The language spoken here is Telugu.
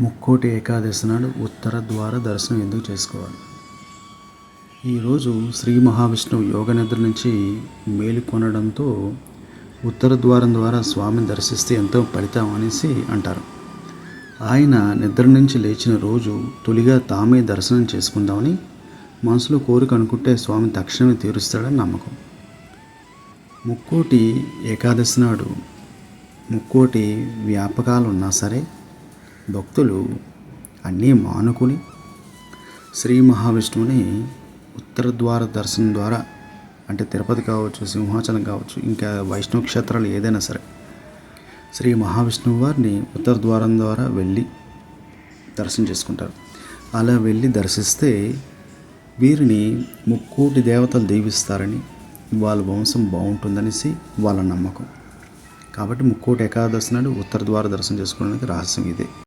ముక్కోటి ఏకాదశి నాడు ఉత్తర ద్వార దర్శనం ఎందుకు చేసుకోవాలి? ఈరోజు శ్రీ మహావిష్ణువు యోగ నిద్ర నుంచి మేలుకొనడంతో ఉత్తర ద్వారం ద్వారా స్వామిని దర్శిస్తే ఎంతో ఫలితం అనేసి అంటారు. ఆయన నిద్ర నుంచి లేచిన రోజు తొలిగా తామే దర్శనం చేసుకుందామని మనసులో కోరిక అనుకుంటే స్వామి తక్షణమే తీరుస్తాడని నమ్మకం. ముక్కోటి ఏకాదశి నాడు ముక్కోటి వ్యాపకాలు ఉన్నా సరే భక్తులు అన్నీ మానుకుని శ్రీ మహావిష్ణువుని ఉత్తర ద్వార దర్శనం ద్వారా, అంటే తిరుపతి కావచ్చు, సింహాచలం కావచ్చు, ఇంకా వైష్ణవ క్షేత్రాలు ఏదైనా సరే శ్రీ మహావిష్ణువు వారిని ఉత్తర ద్వారం ద్వారా వెళ్ళి దర్శనం చేసుకుంటారు. అలా వెళ్ళి దర్శిస్తే వీరిని ముక్కోటి దేవతలు దీవిస్తారని, వాళ్ళ వంశం బాగుంటుందనేసి వాళ్ళ నమ్మకం. కాబట్టి ముక్కోటి ఏకాదశి నాడు ఉత్తర ద్వార దర్శనం చేసుకోవడానికి రహస్యం ఇదే.